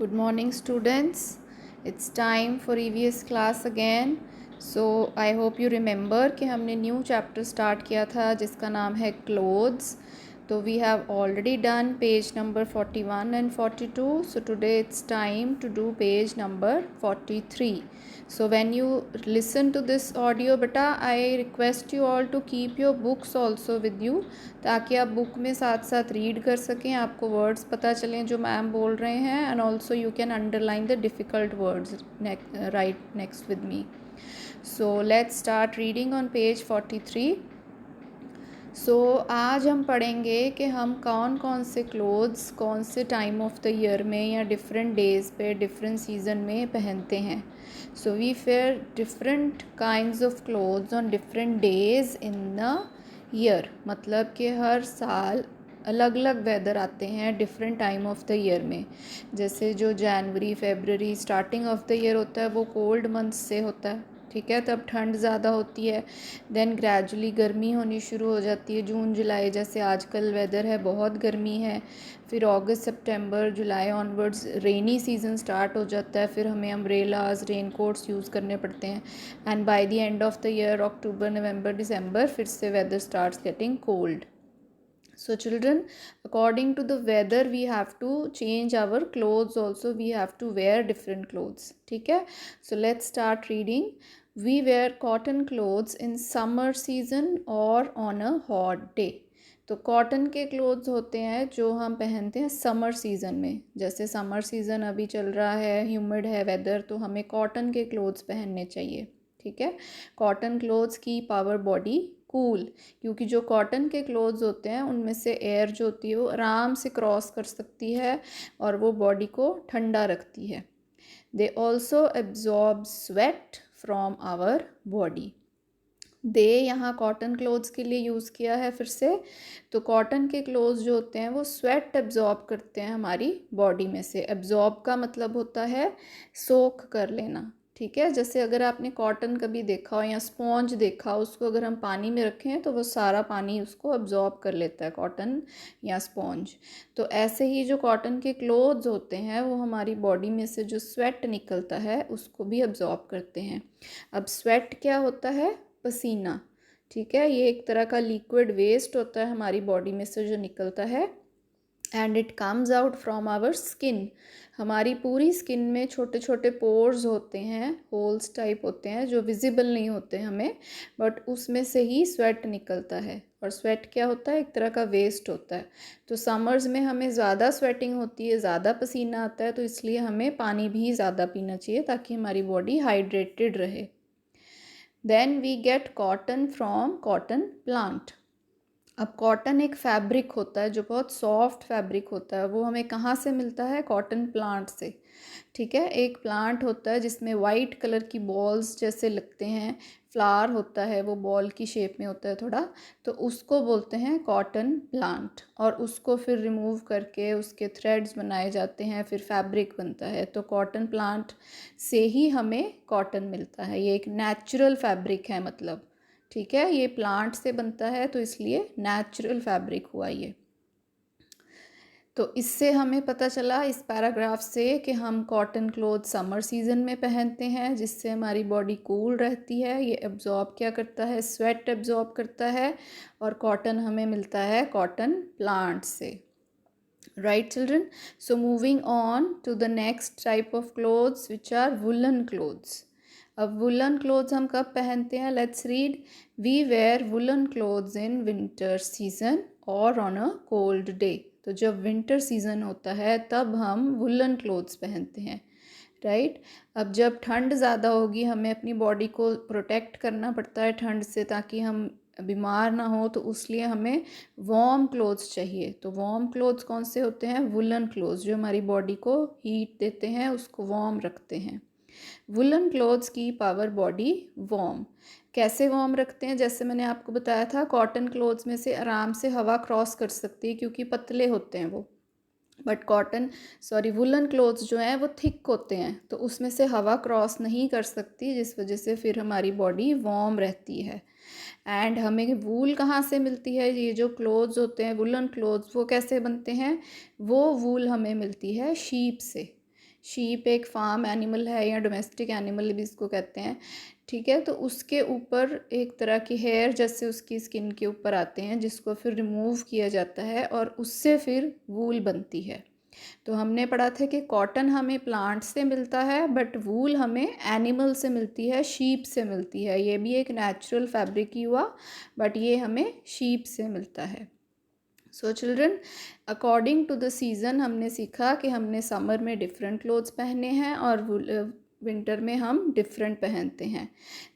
Good morning, students. It's time for EVS class again. So I hope you remember कि हमने new chapter start किया था जिसका नाम है क्लोथ्स. तो we have already done page number 41 and 42. So today it's time to do page number 43. So when you listen to this audio beta, I request you all to keep your books also with you ताकि आप book में साथ साथ read कर सकें, आपको words पता चलें जो मैम बोल रहे हैं, and also you can underline the difficult words right next with me. So let's start reading on page 43. सो आज हम पढ़ेंगे कि हम कौन कौन से क्लोथ्स कौन से टाइम ऑफ द ईयर में या डिफरेंट डेज़ पे डिफरेंट सीज़न में पहनते हैं. So we fair different kinds of clothes on different days in the year. मतलब कि हर साल अलग अलग वेदर आते हैं different time of the year में. जैसे जो जनवरी फरवरी स्टार्टिंग ऑफ द ईयर होता है वो कोल्ड मंथ्स से होता है, ठीक है, तब ठंड ज़्यादा होती है. देन ग्रेजुअली गर्मी होनी शुरू हो जाती है, जून जुलाई जैसे आजकल वेदर है बहुत गर्मी है. फिर अगस्त सितंबर जुलाई ऑनवर्ड्स रेनी सीज़न स्टार्ट हो जाता है, फिर हमें अम्ब्रेलाज रेन कोट्स यूज़ करने पड़ते हैं. And by the end of the year अक्टूबर नवंबर दिसंबर फिर से weather starts getting cold. So children, according to the weather we have to change our clothes also, we have to wear different clothes, ठीक है. So let's start reading. We wear cotton clothes in summer season or on a hot day. तो cotton के clothes होते हैं जो हम पहनते हैं समर सीज़न में. जैसे समर सीज़न अभी चल रहा है, ह्यूमिड है वेदर, तो हमें कॉटन के क्लोथ्स पहनने चाहिए, ठीक है. Cotton clothes keep our body cool, क्योंकि जो कॉटन के क्लोथ्स होते हैं उनमें से एयर जो होती है वो आराम से क्रॉस कर सकती है और वो बॉडी को ठंडा रखती है. They also absorb sweat from our body. They यहाँ कॉटन क्लोथ्स के लिए यूज़ किया है फिर से. तो कॉटन के क्लोथ्स जो होते हैं वो स्वेट एब्जॉर्ब करते हैं हमारी बॉडी में से. एब्जॉर्ब का मतलब होता है सोख कर लेना, ठीक है. जैसे अगर आपने कॉटन कभी देखा हो या स्पॉन्ज देखा हो, उसको अगर हम पानी में रखें तो वो सारा पानी उसको एब्जॉर्ब कर लेता है, कॉटन या स्पॉन्ज. तो ऐसे ही जो कॉटन के क्लोथ्स होते हैं वो हमारी बॉडी में से जो स्वेट निकलता है उसको भी एब्जॉर्ब करते हैं. अब स्वेट क्या होता है? पसीना, ठीक है. ये एक तरह का लिक्विड वेस्ट होता है हमारी बॉडी में से जो निकलता है. And it comes out from our skin. हमारी पूरी स्किन में छोटे छोटे पोर्स होते हैं, होल्स टाइप होते हैं जो विजिबल नहीं होते हमें, बट उसमें से ही स्वेट निकलता है. और स्वेट क्या होता है? एक तरह का वेस्ट होता है. तो समर्स में हमें ज़्यादा स्वेटिंग होती है, ज़्यादा पसीना आता है, तो इसलिए हमें पानी भी ज़्यादा पीना चाहिए ताकि हमारी बॉडी हाइड्रेटेड रहे. Then we get cotton from cotton plant. अब कॉटन एक फैब्रिक होता है जो बहुत सॉफ्ट फैब्रिक होता है. वो हमें कहाँ से मिलता है? कॉटन प्लांट से, ठीक है. एक प्लांट होता है जिसमें वाइट कलर की बॉल्स जैसे लगते हैं, फ्लावर होता है, वो बॉल की शेप में होता है थोड़ा, तो उसको बोलते हैं कॉटन प्लांट. और उसको फिर रिमूव करके उसके थ्रेड्स बनाए जाते हैं, फिर फैब्रिक बनता है. तो कॉटन प्लांट से ही हमें कॉटन मिलता है. ये एक नेचुरल फैब्रिक है मतलब, ठीक है. ये प्लांट से बनता है तो इसलिए नेचुरल फैब्रिक हुआ ये. तो इससे हमें पता चला इस पैराग्राफ से कि हम कॉटन क्लोथ समर सीज़न में पहनते हैं जिससे हमारी बॉडी कूल रहती है. ये एब्जॉर्ब क्या करता है? स्वेट एब्जॉर्ब करता है. और कॉटन हमें मिलता है कॉटन प्लांट से. Right children. So moving on to the next type of clothes which are woollen clothes. अब वुलन क्लोथ्स हम कब पहनते हैं? Let's read. We wear woollen clothes in winter season और ऑन अ कोल्ड डे. तो जब winter season होता है तब हम वुलन क्लोथ्स पहनते हैं, राइट. अब जब ठंड ज़्यादा होगी, हमें अपनी बॉडी को प्रोटेक्ट करना पड़ता है ठंड से ताकि हम बीमार ना हो, तो उसलिए हमें वार्म क्लोथ्स चाहिए. तो वार्म क्लोथ्स कौन से होते हैं? वुलन क्लोथ्स, जो हमारी बॉडी को हीट देते हैं, उसको वार्म रखते हैं. Woollen clothes keep our body warm. कैसे वार्म रखते हैं? जैसे मैंने आपको बताया था, कॉटन क्लोथ्स में से आराम से हवा क्रॉस कर सकती है क्योंकि पतले होते हैं वो. बट वुलन क्लोथ्स जो हैं वो थिक होते हैं, तो उसमें से हवा क्रॉस नहीं कर सकती, जिस वजह से फिर हमारी बॉडी वार्म रहती है. एंड हमें वूल कहाँ से मिलती है? ये जो क्लोथ्स होते हैं वुलन क्लोथ्स, वो कैसे बनते हैं? वो वूल हमें मिलती है शीप से. शीप एक फार्म एनिमल है या डोमेस्टिक एनिमल भी इसको कहते हैं, ठीक है। तो उसके ऊपर एक तरह की हेयर जैसे उसकी स्किन के ऊपर आते हैं, जिसको फिर रिमूव किया जाता है और उससे फिर वूल बनती है। तो हमने पढ़ा था कि कॉटन हमें प्लांट से मिलता है, बट वूल हमें एनिमल से मिलती है, शीप से मिलती है। ये भी एक नेचुरल फैब्रिक ही हुआ, बट ये हमें शीप से मिलता है। So children, according to the season हमने सीखा कि हमने समर में डिफरेंट क्लोथ्स पहने हैं और विंटर में हम डिफरेंट पहनते हैं।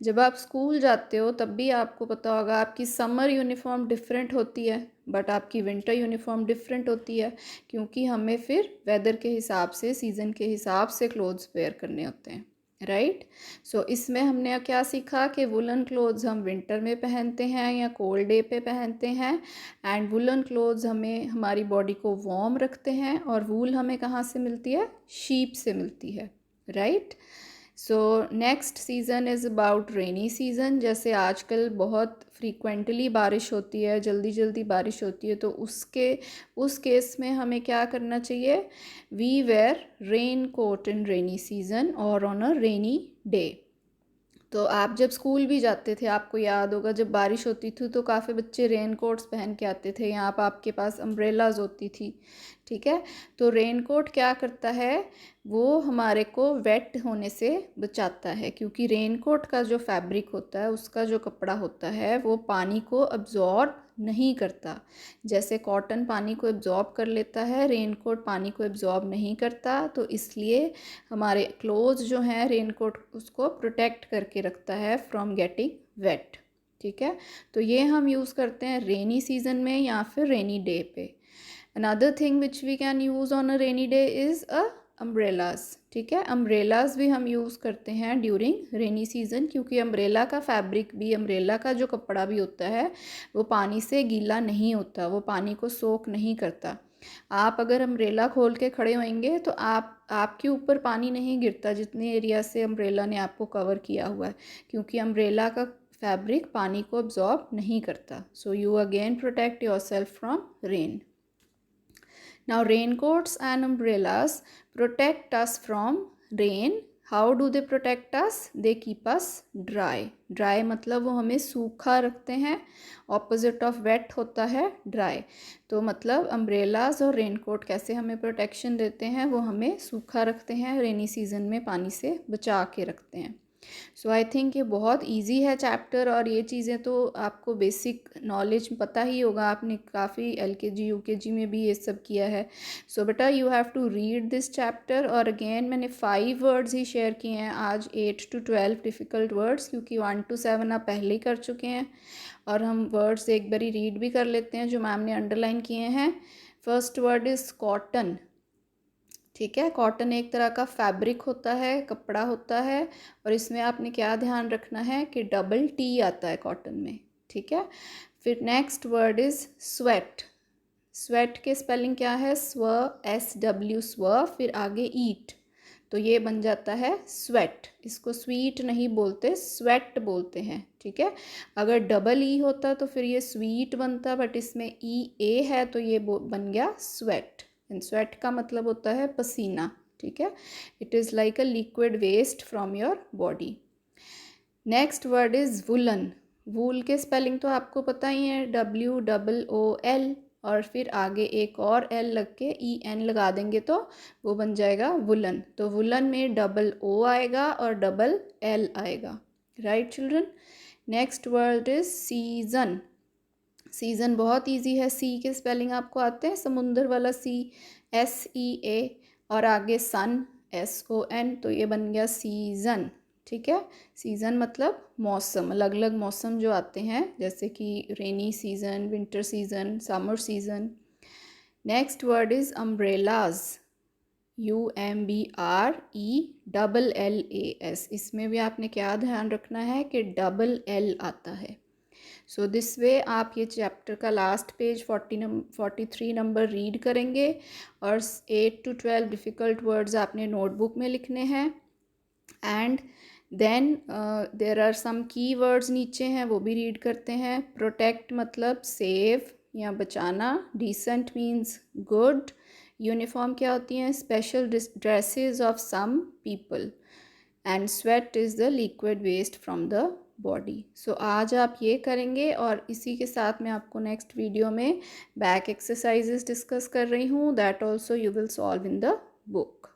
जब आप स्कूल जाते हो तब भी आपको पता होगा आपकी समर यूनिफॉर्म डिफरेंट होती है, बट आपकी विंटर यूनिफॉर्म डिफरेंट होती है, क्योंकि हमें फिर वेदर के हिसाब से, सीज़न के हिसाब से क्लोथ्स वेयर करने होते हैं, राइट। सो इसमें हमने क्या सीखा कि वुलन क्लोथ्स हम विंटर में पहनते हैं या कोल्ड डे पे पहनते हैं, एंड वुलन क्लोथ्स हमें हमारी बॉडी को वार्म रखते हैं, और वूल हमें कहाँ से मिलती है? शीप से मिलती है, right. So next season is about rainy season. जैसे आजकल बहुत फ्रीक्वेंटली बारिश होती है, जल्दी जल्दी बारिश होती है, तो उस केस में हमें क्या करना चाहिए? We wear raincoat in rainy season और ऑन अ रेनी डे। तो आप जब स्कूल भी जाते थे, आपको याद होगा जब बारिश होती थी तो काफ़ी बच्चे रेन कोट्स पहन के आते थे, यहाँ पर आपके पास अम्ब्रेलाज होती थी, ठीक है। तो रेन कोट क्या करता है? वो हमारे को वेट होने से बचाता है, क्योंकि रेन कोट का जो फैब्रिक होता है, उसका जो कपड़ा होता है, वो पानी को अब्जॉर्ब नहीं करता। जैसे कॉटन पानी को एब्जॉर्ब कर लेता है, रेन कोट पानी को एब्जॉर्ब नहीं करता, तो इसलिए हमारे क्लोथ्स जो हैं, रेन कोट उसको प्रोटेक्ट करके रखता है फ्रॉम गेटिंग वेट, ठीक है। तो ये हम यूज़ करते हैं रेनी सीज़न में या फिर रेनी डे पे। Another thing which we can use on a rainy day is umbrellas, ठीक है। अम्ब्रेलाज भी हम यूज़ करते हैं ड्यूरिंग रेनी सीज़न, क्योंकि अम्ब्रेला का फैब्रिक भी, अम्ब्रेला का जो कपड़ा भी होता है, वो पानी से गीला नहीं होता, वो पानी को सोक नहीं करता। आप अगर अम्ब्रेला खोल के खड़े होंगे तो आपके ऊपर पानी नहीं गिरता जितने एरिया से अम्ब्रेला ने आपको कवर किया हुआ है, क्योंकि अम्ब्रेला का फैब्रिक पानी को अब्जॉर्ब नहीं करता। So you again protect your self from rain. Now raincoats and umbrellas protect us from rain. How do they protect us? They keep us dry. Dry मतलब वो हमें सूखा रखते हैं, ऑपोजिट ऑफ वेट होता है ड्राई। तो मतलब अम्ब्रेलाज और रेनकोट कैसे हमें प्रोटेक्शन देते हैं? वो हमें सूखा रखते हैं, रेनी सीजन में पानी से बचा के रखते हैं। सो आई थिंक ये बहुत इजी है चैप्टर, और ये चीज़ें तो आपको बेसिक नॉलेज पता ही होगा, आपने काफ़ी LKG UKG में भी ये सब किया है। सो बेटा you have to read this chapter. और अगेन मैंने 5 वर्ड्स ही शेयर किए हैं आज, 8 to 12 डिफ़िकल्ट वर्ड्स, क्योंकि 1 to 7 आप पहले ही कर चुके हैं। और हम वर्ड्स एक बारी रीड भी कर लेते हैं जो मैम ने अंडरलाइन किए हैं। फर्स्ट वर्ड इज़ कॉटन, ठीक है। कॉटन एक तरह का फैब्रिक होता है, कपड़ा होता है, और इसमें आपने क्या ध्यान रखना है कि डबल टी आता है कॉटन में, ठीक है। फिर next word is sweat. Sweat के स्पेलिंग क्या है? SW स्व, फिर आगे ईट, तो ये बन जाता है स्वेट। इसको स्वीट नहीं बोलते, स्वेट बोलते हैं, ठीक है। अगर डबल ई होता तो फिर ये स्वीट बनता, बट इसमें EA है तो ये बन गया स्वेट। एंड स्वेट का मतलब होता है पसीना, ठीक है। It is like a liquid waste from your body. Next word is woollen. Wool के स्पेलिंग तो आपको पता ही है, WOOL, और फिर आगे एक और L लग के EN लगा देंगे तो वो बन जाएगा वुलन। तो वुलन में O आएगा और L आएगा, right children. Next word is season. Season बहुत इजी है, सी के स्पेलिंग आपको आते हैं, समुंदर वाला सी, SEA, और आगे सन, SON, तो ये बन गया सीज़न, ठीक है। सीज़न मतलब मौसम, अलग अलग मौसम जो आते हैं, जैसे कि rainy season, winter season, summer season. Next word is umbrellas, UMBRELLAS। इसमें भी आपने क्या ध्यान रखना है कि L आता है। सो दिस वे आप ये चैप्टर का लास्ट पेज 43 नंबर रीड करेंगे, और 8 to 12 डिफ़िकल्ट वर्ड्स आपने नोटबुक में लिखने हैं। And then there are some key words नीचे हैं, वो भी रीड करते हैं। प्रोटेक्ट मतलब सेव या बचाना, डिसेंट मीन्स गुड, यूनिफॉर्म क्या होती हैं? Special dresses of some people. And sweat is the liquid waste from the body. So आज आप ये करेंगे और इसी के साथ मैं आपको नेक्स्ट वीडियो में बैक एक्सरसाइजेस डिस्कस कर रही हूँ, that also you will solve in the book.